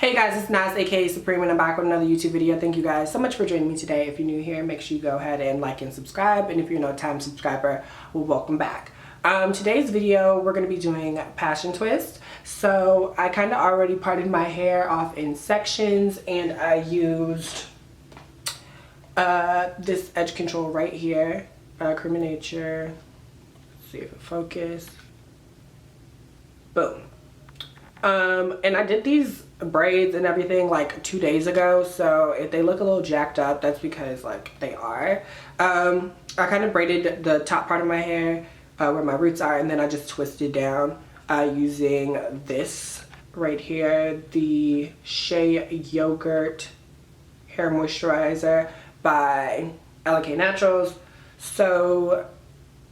Hey guys, it's Nas aka Supreme and I'm back with another YouTube video. Thank you guys so much for joining me today. If you're new here, make sure you go ahead and like and subscribe, and if you're no time subscriber, well, welcome back. Today's video we're going to be doing passion twist. So I kind of already parted my hair off in sections, and I used this edge control right here, Cream of Nature. Let's see if it focuses. Boom. And I did these braids and everything like 2 days ago, so if they look a little jacked up, that's because like they are. I kind of braided the top part of my hair where my roots are, and then I just twisted down using this right here, the Shea Yogurt Hair Moisturizer by LK Naturals. So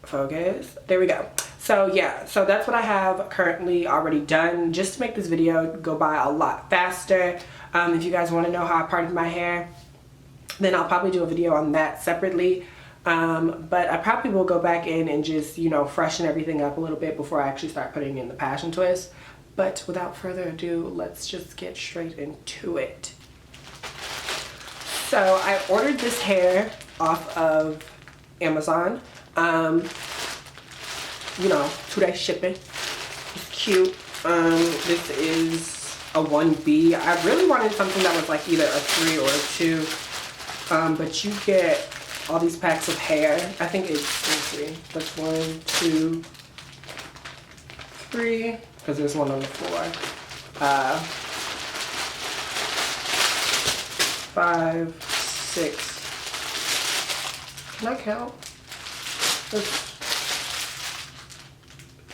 focus, there we go. So yeah, so that's what I have currently already done, just to make this video go by a lot faster. If you guys want to know how I parted my hair, then I'll probably do a video on that separately. But I probably will go back in and just, you know, freshen everything up a little bit before I actually start putting in the passion twist. But without further ado, let's just get straight into it. So I ordered this hair off of Amazon. You know, 2-day shipping. It's cute. This is a 1B. I really wanted something that was like either a 3 or a 2. But you get all these packs of hair. I think it's, let's see, that's 1, 2, 3, because there's one on the floor. 5, 6. Can I count? That's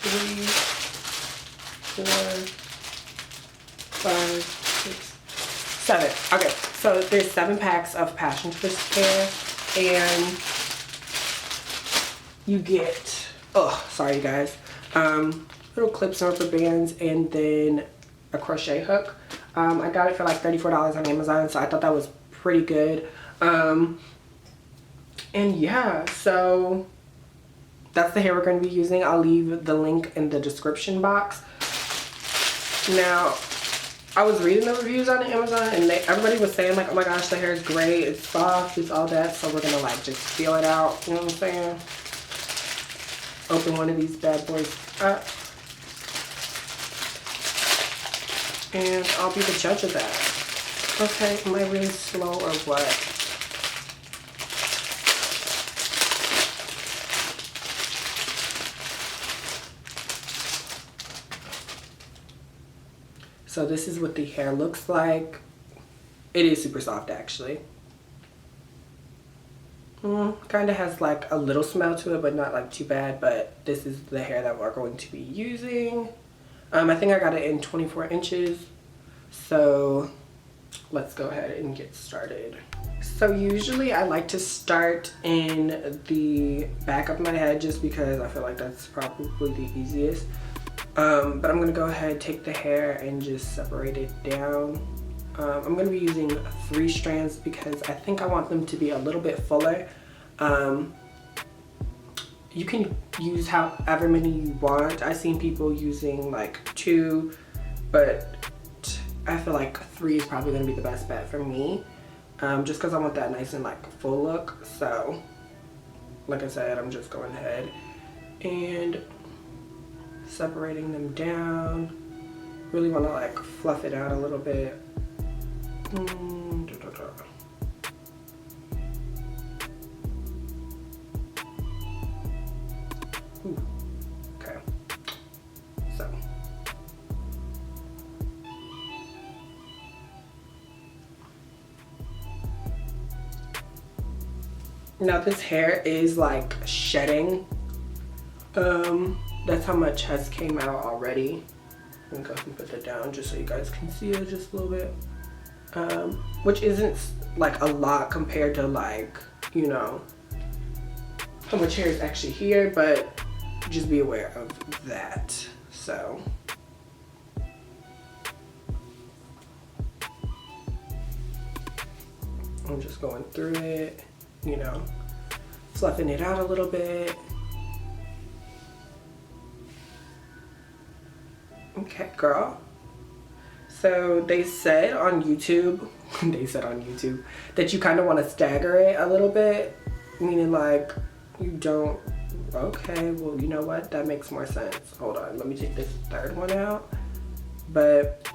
3, 4, 5, 6, 7. Okay, so there's 7 packs of passion twist hair, and you get, oh, sorry you guys, little clips and rubber bands, and then a crochet hook. I got it for like $34 on Amazon, so I thought that was pretty good. And yeah, so that's the hair we're going to be using. I'll leave the link in the description box. Now, I was reading the reviews on Amazon, and everybody was saying like, oh my gosh, the hair is great, it's soft, it's all that. So we're going to like just feel it out, you know what I'm saying? Open one of these bad boys up, and I'll be the judge of that. Okay, am I really slow or what? So this is what the hair looks like. It is super soft actually. Kind of has like a little smell to it, but not like too bad. But this is the hair that we're going to be using. I think I got it in 24 inches. So let's go ahead and get started. So usually I like to start in the back of my head just because I feel like that's probably the easiest. But I'm gonna go ahead, take the hair and just separate it down. I'm gonna be using 3 strands because I think I want them to be a little bit fuller. You can use however many you want. I've seen people using like 2, but I feel like 3 is probably gonna be the best bet for me. Just because I want that nice and like full look. So like I said, I'm just going ahead and separating them down. Really want to like fluff it out a little bit. Ooh. Okay, so now this hair is like shedding. That's how much has came out already. I'm gonna go ahead and put that down just so you guys can see it just a little bit. Which isn't like a lot compared to like, you know, how much hair is actually here, but just be aware of that. So I'm just going through it, you know, fluffing it out a little bit. Okay, girl. So they said on YouTube, that you kind of want to stagger it a little bit, meaning like you don't, okay, well, you know what? That makes more sense. Hold on, let me take this third one out. But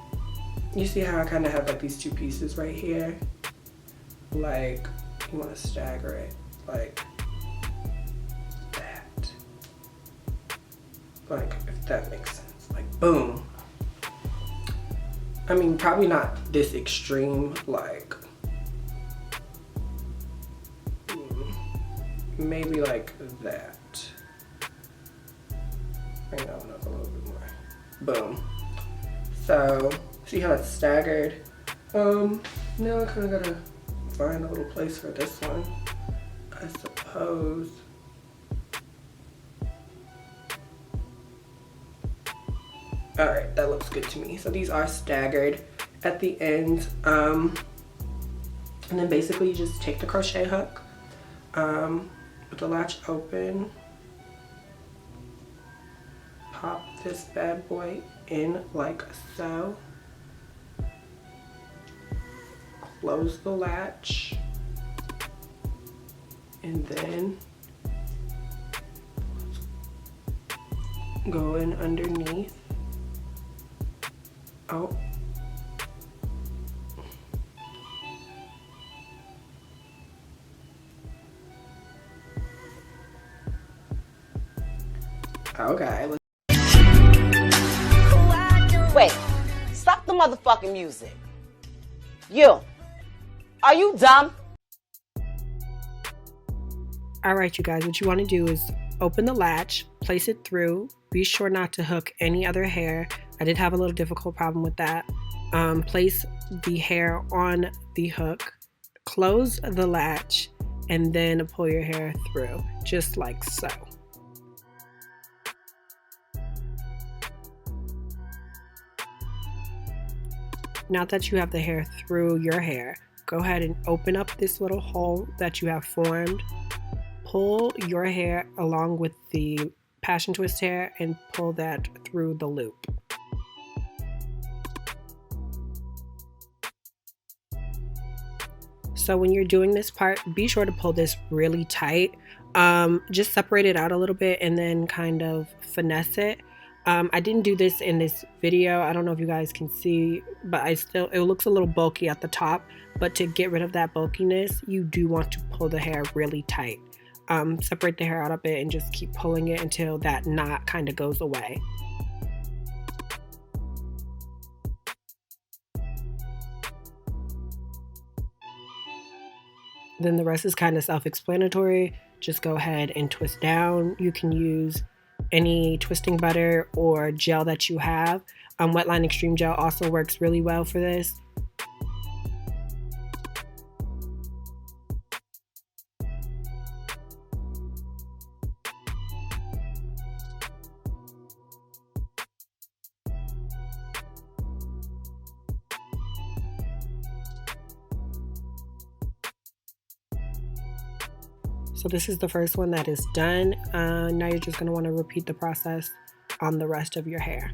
you see how I kind of have like these two pieces right here? Like, you want to stagger it like that. Like, if that makes sense. Like, boom. I mean, probably not this extreme, like, maybe like that. Bring that one up a little bit more. Boom. So, see how it's staggered? Now I kind of gotta find a little place for this one, I suppose. All right, that looks good to me. So these are staggered at the end. And then basically you just take the crochet hook with the latch open, pop this bad boy in like so, close the latch, and then go in underneath. Oh. Okay. Wait, stop the motherfucking music. You, are you dumb? All right, you guys, what you want to do is open the latch, place it through, be sure not to hook any other hair. I did have a little difficult problem with that. Place the hair on the hook, close the latch, and then pull your hair through, just like so. Now that you have the hair through your hair, go ahead and open up this little hole that you have formed. Pull your hair along with the passion twist hair and pull that through the loop. So when you're doing this part, be sure to pull this really tight. Just separate it out a little bit and then kind of finesse it. I didn't do this in this video. I don't know if you guys can see, but it looks a little bulky at the top. But to get rid of that bulkiness, you do want to pull the hair really tight. Separate the hair out a bit and just keep pulling it until that knot kind of goes away. Then the rest is kind of self-explanatory. Just go ahead and twist down. You can use any twisting butter or gel that you have. Wetline Extreme Gel also works really well for this. So this is the first one that is done. Now you're just going to want to repeat the process on the rest of your hair.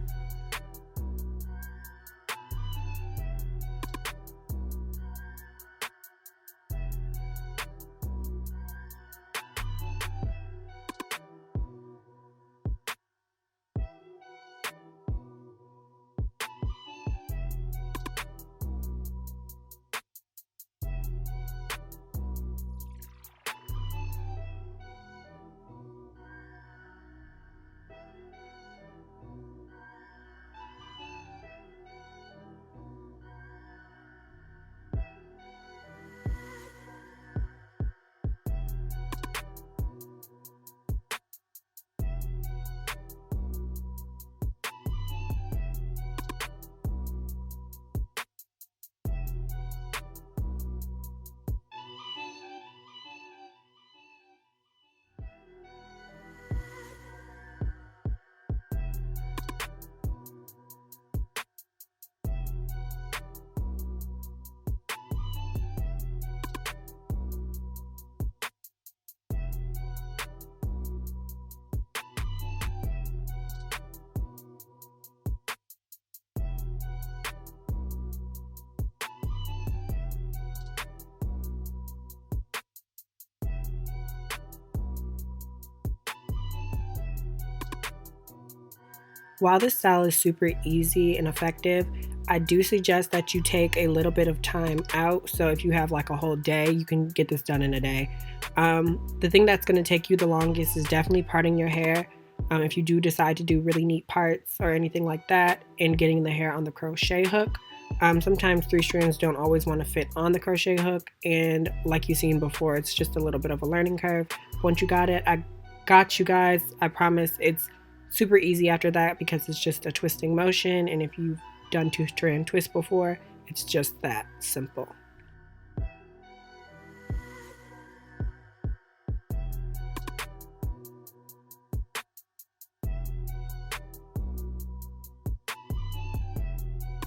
While this style is super easy and effective, I do suggest that you take a little bit of time out. So if you have like a whole day, you can get this done in a day. The thing that's going to take you the longest is definitely parting your hair. If you do decide to do really neat parts or anything like that, and getting the hair on the crochet hook. Sometimes 3 strands don't always want to fit on the crochet hook, and like you've seen before, it's just a little bit of a learning curve. Once you got it, I got you guys. I promise it's super easy after that because it's just a twisting motion, and if you've done 2-strand twist before, it's just that simple.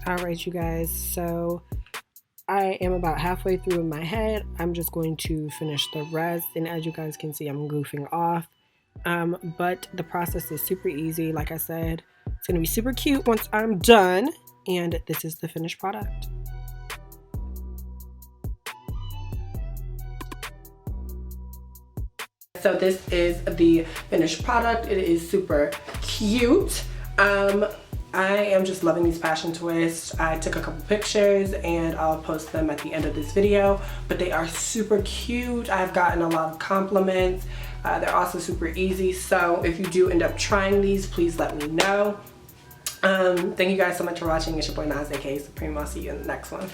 Alright, you guys, so I am about halfway through in my head. I'm just going to finish the rest, and as you guys can see, I'm goofing off. But the process is super easy. Like I said, it's going to be super cute once I'm done, and this is the finished product. So this is the finished product. It is super cute. I am just loving these fashion twists. I took a couple pictures and I'll post them at the end of this video, but they are super cute. I've gotten a lot of compliments. They're also super easy. So if you do end up trying these, please let me know. Thank you guys so much for watching. It's your boy Naz, aka Supreme. I'll see you in the next one.